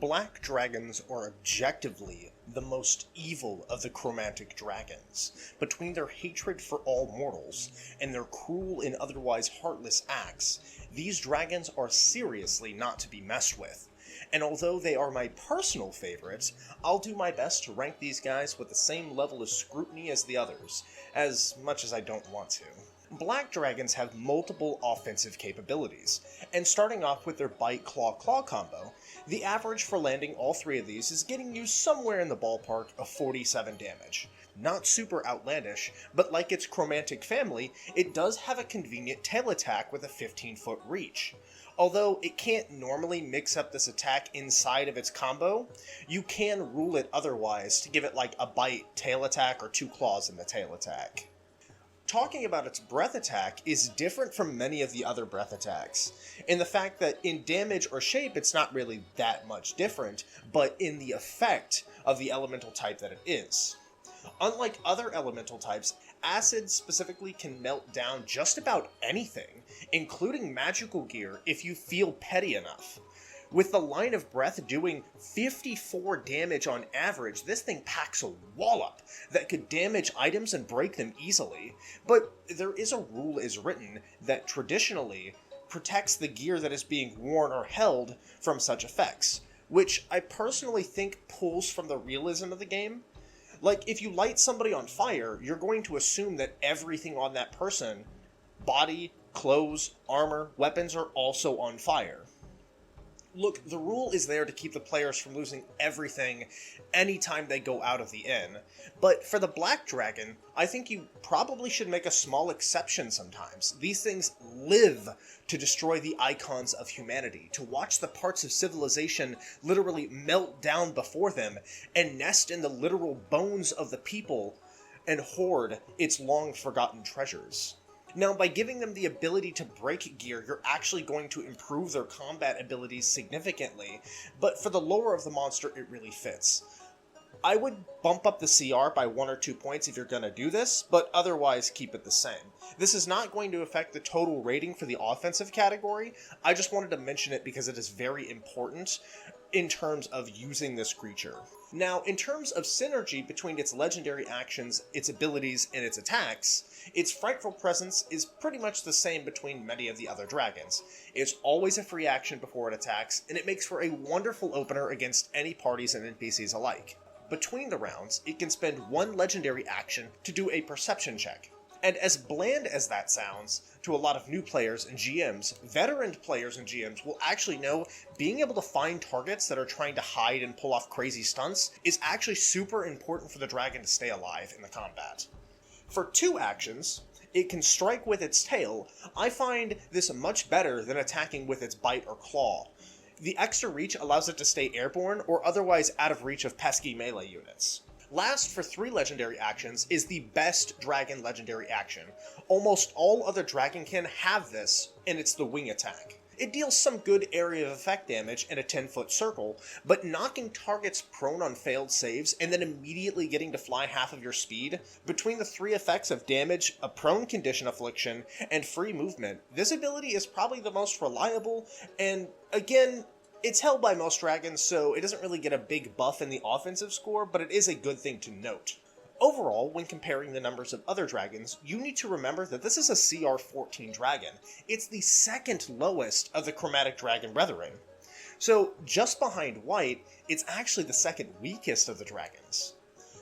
Black dragons are objectively the most evil of the chromatic dragons. Between their hatred for all mortals and their cruel and otherwise heartless acts, these dragons are seriously not to be messed with. And although they are my personal favorites, I'll do my best to rank these guys with the same level of scrutiny as the others, as much as I don't want to. Black dragons have multiple offensive capabilities, and starting off with their Bite Claw Claw combo, the average for landing all three of these is getting you somewhere in the ballpark of 47 damage. Not super outlandish, but like its chromatic family, it does have a convenient tail attack with a 15-foot reach. Although it can't normally mix up this attack inside of its combo, you can rule it otherwise to give it like a bite tail attack or 2 claws in the tail attack. Talking about its breath attack is different from many of the other breath attacks, in the fact that in damage or shape it's not really that much different, but in the effect of the elemental type that it is. Unlike other elemental types, acid specifically can melt down just about anything, including magical gear if you feel petty enough. With the line of breath doing 54 damage on average, this thing packs a wallop that could damage items and break them easily. But there is a rule is written that traditionally protects the gear that is being worn or held from such effects, which I personally think pulls from the realism of the game. Like, if you light somebody on fire, you're going to assume that everything on that person, body, clothes, armor, weapons, are also on fire. Look, the rule is there to keep the players from losing everything anytime they go out of the inn, but for the Black Dragon, I think you probably should make a small exception sometimes. These things live to destroy the icons of humanity, to watch the parts of civilization literally melt down before them and nest in the literal bones of the people and hoard its long-forgotten treasures. Now, by giving them the ability to break gear, you're actually going to improve their combat abilities significantly, but for the lore of the monster, it really fits. I would bump up the CR by 1 or 2 points if you're going to do this, but otherwise keep it the same. This is not going to affect the total rating for the offensive category. I just wanted to mention it because it is very important in terms of using this creature. Now, in terms of synergy between its legendary actions, its abilities, and its attacks, its Frightful Presence is pretty much the same between many of the other dragons. It's always a free action before it attacks, and it makes for a wonderful opener against any parties and NPCs alike. Between the rounds, it can spend 1 legendary action to do a perception check. And as bland as that sounds to a lot of new players and GMs, veteran players and GMs will actually know being able to find targets that are trying to hide and pull off crazy stunts is actually super important for the dragon to stay alive in the combat. For 2 actions, it can strike with its tail. I find this much better than attacking with its bite or claw. The extra reach allows it to stay airborne or otherwise out of reach of pesky melee units. Last, for 3 legendary actions, is the best dragon legendary action. Almost all other dragonkin have this, and it's the wing attack. It deals some good area of effect damage in a 10-foot circle, but knocking targets prone on failed saves and then immediately getting to fly half of your speed, between the 3 effects of damage, a prone condition affliction, and free movement, this ability is probably the most reliable, and again, it's held by most dragons, so it doesn't really get a big buff in the offensive score, but it is a good thing to note. Overall, when comparing the numbers of other dragons, you need to remember that this is a CR 14 dragon. It's the second lowest of the chromatic dragon brethren. So, just behind white, it's actually the second weakest of the dragons.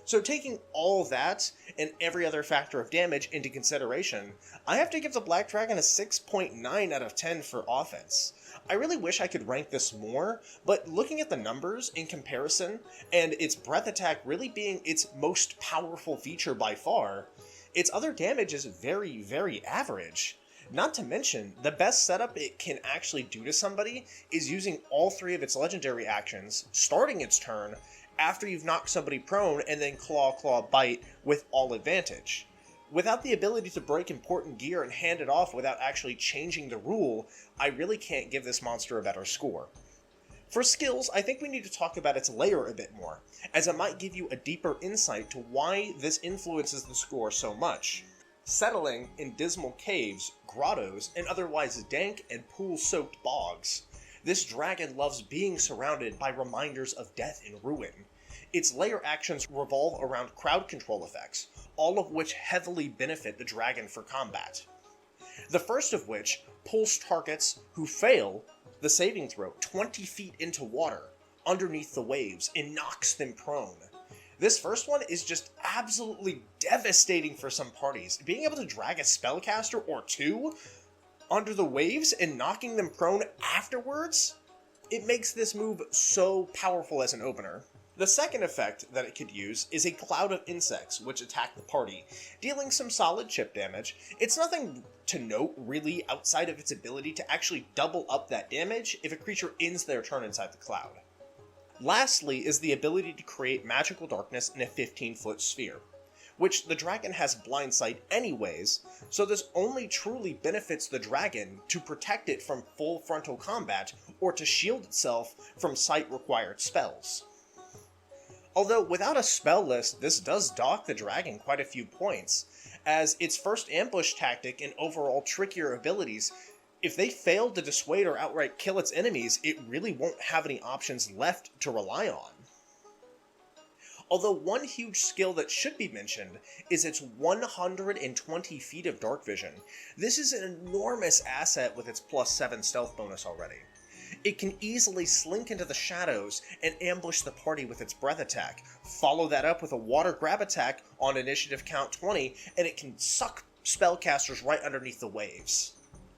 So taking all that and every other factor of damage into consideration, I have to give the Black Dragon a 6.9 out of 10 for offense. I really wish I could rank this more, but looking at the numbers in comparison, and its breath attack really being its most powerful feature by far, its other damage is very, very average. Not to mention, the best setup it can actually do to somebody is using all 3 of its legendary actions, starting its turn, after you've knocked somebody prone, and then claw, claw, bite with all advantage. Without the ability to break important gear and hand it off without actually changing the rule, I really can't give this monster a better score. For skills, I think we need to talk about its layer a bit more, as it might give you a deeper insight to why this influences the score so much. Settling in dismal caves, grottos, and otherwise dank and pool-soaked bogs, This dragon loves being surrounded by reminders of death and ruin. Its layer actions revolve around crowd control effects, all of which heavily benefit the dragon for combat. The first of which pulls targets who fail the saving throw 20 feet into water underneath the waves and knocks them prone. This first one is just absolutely devastating for some parties. Being able to drag a spellcaster or two under the waves and knocking them prone afterwards, it makes this move so powerful as an opener. The second effect that it could use is a cloud of insects which attack the party, dealing some solid chip damage. It's nothing to note really outside of its ability to actually double up that damage if a creature ends their turn inside the cloud. Lastly is the ability to create magical darkness in a 15-foot sphere, which the dragon has blind sight anyways, so this only truly benefits the dragon to protect it from full frontal combat or to shield itself from sight-required spells. Although without a spell list, this does dock the dragon quite a few points, as its first ambush tactic and overall trickier abilities, if they fail to dissuade or outright kill its enemies, it really won't have any options left to rely on. Although one huge skill that should be mentioned is its 120 feet of dark vision. This is an enormous asset with its +7 stealth bonus already. It can easily slink into the shadows and ambush the party with its breath attack, follow that up with a water grab attack on initiative count 20, and it can suck spellcasters right underneath the waves.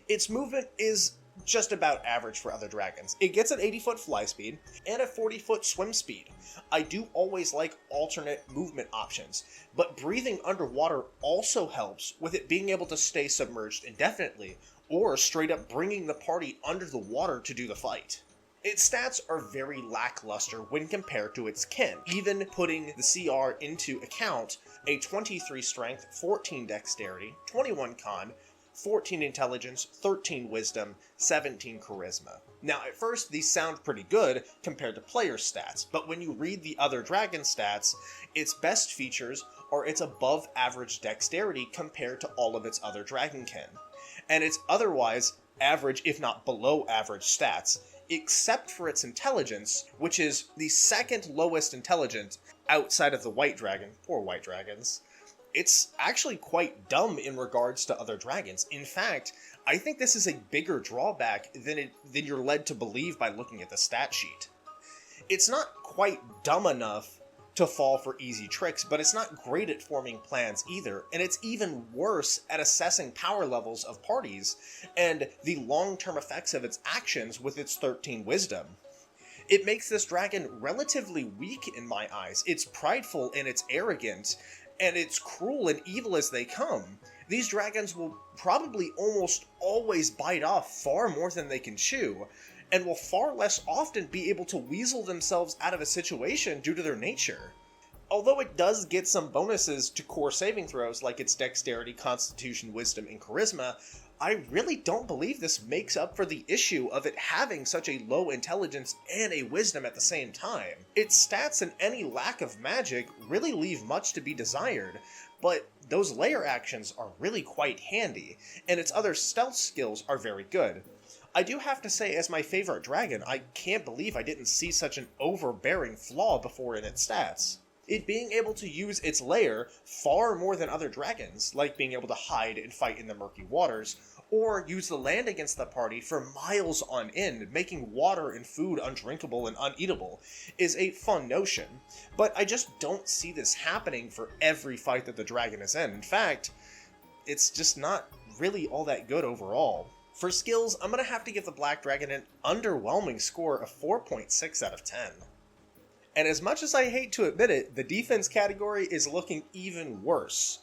Its movement is just about average for other dragons. It gets an 80-foot fly speed and a 40-foot swim speed. I do always like alternate movement options, but breathing underwater also helps with it being able to stay submerged indefinitely, or straight up bringing the party under the water to do the fight. Its stats are very lackluster when compared to its kin, even putting the CR into account. A 23 strength, 14 dexterity, 21 con, 14 intelligence, 13 wisdom, 17 charisma. Now at first these sound pretty good compared to player stats, but when you read the other dragon stats, its best features are its above average dexterity compared to all of its other dragonkin, and its otherwise average if not below average stats, except for its intelligence, which is the second lowest intelligence outside of the white dragon, or white dragons. It's actually quite dumb in regards to other dragons. In fact, I think this is a bigger drawback than you're led to believe by looking at the stat sheet. It's not quite dumb enough to fall for easy tricks, but it's not great at forming plans either, and it's even worse at assessing power levels of parties and the long-term effects of its actions with its 13 wisdom. It makes this dragon relatively weak in my eyes. It's prideful and it's arrogant, and it's cruel and evil as they come. These dragons will probably almost always bite off far more than they can chew, and will far less often be able to weasel themselves out of a situation due to their nature. Although it does get some bonuses to core saving throws like its dexterity, constitution, wisdom, and charisma, I really don't believe this makes up for the issue of it having such a low intelligence and a wisdom at the same time. Its stats and any lack of magic really leave much to be desired, but those layer actions are really quite handy, and its other stealth skills are very good. I do have to say, as my favorite dragon, I can't believe I didn't see such an overbearing flaw before in its stats. It being able to use its lair far more than other dragons, like being able to hide and fight in the murky waters, or use the land against the party for miles on end, making water and food undrinkable and uneatable, is a fun notion. But I just don't see this happening for every fight that the dragon is in. In fact, it's just not really all that good overall. For skills, I'm going to have to give the Black Dragon an underwhelming score of 4.6 out of 10. And as much as I hate to admit it, the defense category is looking even worse.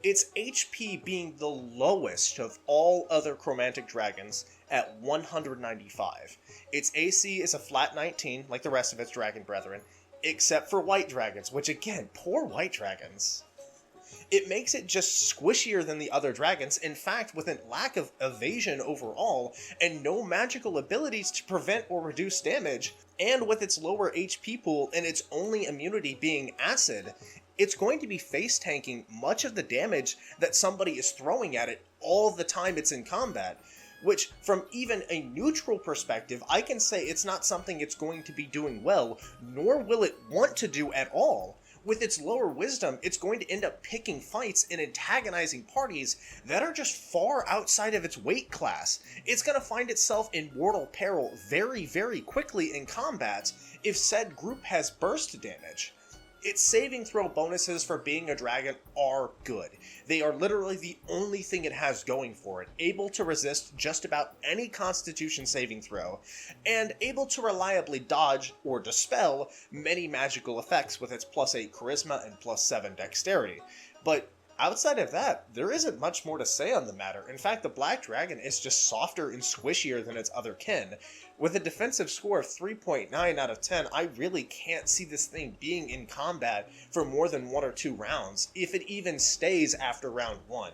Its HP being the lowest of all other chromatic dragons at 195. Its AC is a flat 19, like the rest of its dragon brethren, except for white dragons, which again, poor white dragons. It makes it just squishier than the other dragons, in fact with a lack of evasion overall, and no magical abilities to prevent or reduce damage, and with its lower HP pool and its only immunity being acid, it's going to be face tanking much of the damage that somebody is throwing at it all the time it's in combat, which from even a neutral perspective, I can say it's not something it's going to be doing well, nor will it want to do at all. With its lower wisdom, it's going to end up picking fights and antagonizing parties that are just far outside of its weight class. It's going to find itself in mortal peril very, very quickly in combat if said group has burst damage. Its saving throw bonuses for being a dragon are good. They are literally the only thing it has going for it, able to resist just about any constitution saving throw, and able to reliably dodge or dispel many magical effects with its +8 charisma and +7 dexterity. But outside of that, there isn't much more to say on the matter. In fact, the Black Dragon is just softer and squishier than its other kin. With a defensive score of 3.9 out of 10, I really can't see this thing being in combat for more than 1 or 2 rounds, if it even stays after round 1.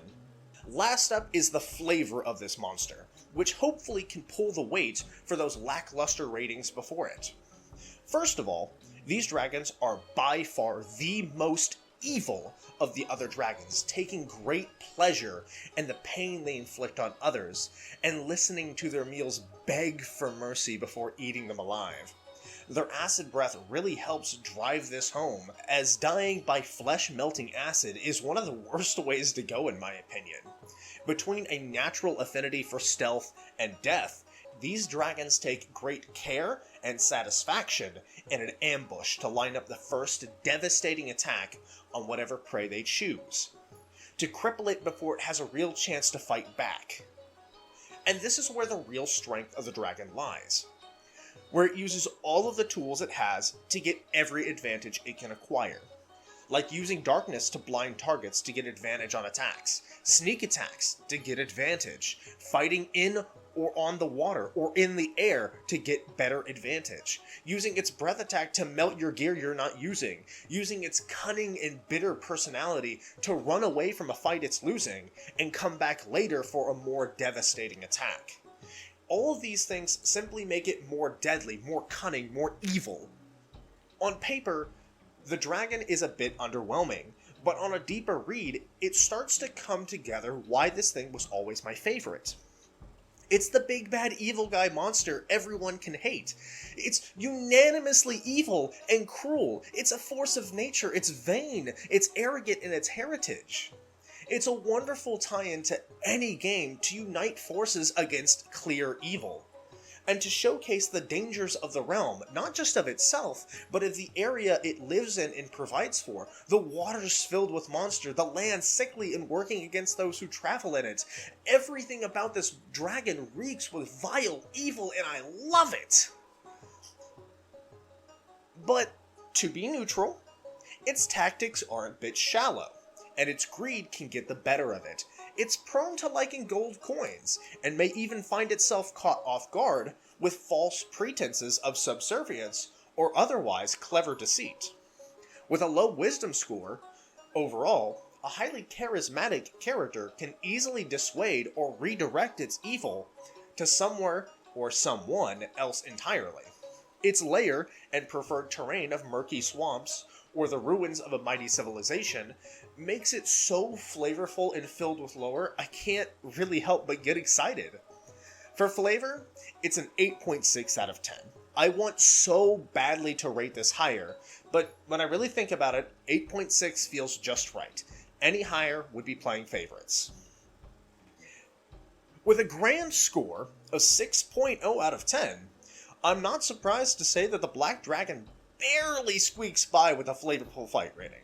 Last up is the flavor of this monster, which hopefully can pull the weight for those lackluster ratings before it. First of all, these dragons are by far the most evil of the other dragons, taking great pleasure in the pain they inflict on others, and listening to their meals beg for mercy before eating them alive. Their acid breath really helps drive this home, as dying by flesh-melting acid is one of the worst ways to go in my opinion. Between a natural affinity for stealth and death, these dragons take great care and satisfaction in an ambush to line up the first devastating attack on whatever prey they choose, to cripple it before it has a real chance to fight back. And this is where the real strength of the dragon lies, where it uses all of the tools it has to get every advantage it can acquire. Like using darkness to blind targets to get advantage on attacks, sneak attacks to get advantage, fighting in or on the water or in the air to get better advantage, using its breath attack to melt your gear you're not using its cunning and bitter personality to run away from a fight it's losing and come back later for a more devastating attack. All of these things simply make it more deadly, more cunning, more evil. On paper, the dragon is a bit underwhelming, but on a deeper read, it starts to come together why this thing was always my favorite. It's the big bad evil guy monster everyone can hate. It's unanimously evil and cruel. It's a force of nature. It's vain. It's arrogant in its heritage. It's a wonderful tie-in to any game to unite forces against clear evil, and to showcase the dangers of the realm, not just of itself, but of the area it lives in and provides for. The waters filled with monster, the land sickly and working against those who travel in it. Everything about this dragon reeks with vile evil, and I love it! But, to be neutral, its tactics are a bit shallow, and its greed can get the better of it. It's prone to liking gold coins, and may even find itself caught off guard with false pretenses of subservience or otherwise clever deceit. With a low wisdom score, overall, a highly charismatic character can easily dissuade or redirect its evil to somewhere or someone else entirely. Its lair and preferred terrain of murky swamps or the ruins of a mighty civilization makes it so flavorful and filled with lore, I can't really help but get excited. For flavor, it's an 8.6 out of 10. I want so badly to rate this higher, but when I really think about it, 8.6 feels just right. Any higher would be playing favorites. With a grand score of 6.0 out of 10, I'm not surprised to say that the Black Dragon barely squeaks by with a flavorful fight rating.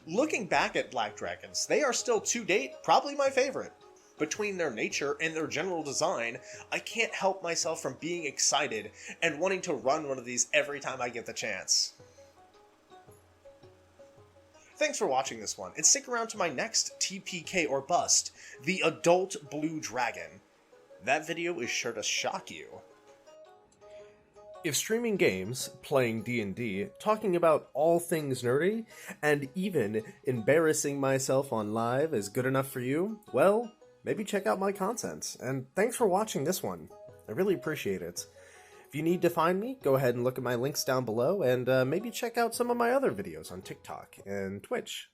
Looking back at Black Dragons, they are still to date probably my favorite. Between their nature and their general design, I can't help myself from being excited and wanting to run one of these every time I get the chance. Thanks for watching this one, and stick around to my next TPK or Bust, the Adult Blue Dragon. That video is sure to shock you. If streaming games, playing D&D, talking about all things nerdy, and even embarrassing myself on live is good enough for you, well, maybe check out my content. And thanks for watching this one. I really appreciate it. If you need to find me, go ahead and look at my links down below, and maybe check out some of my other videos on TikTok and Twitch.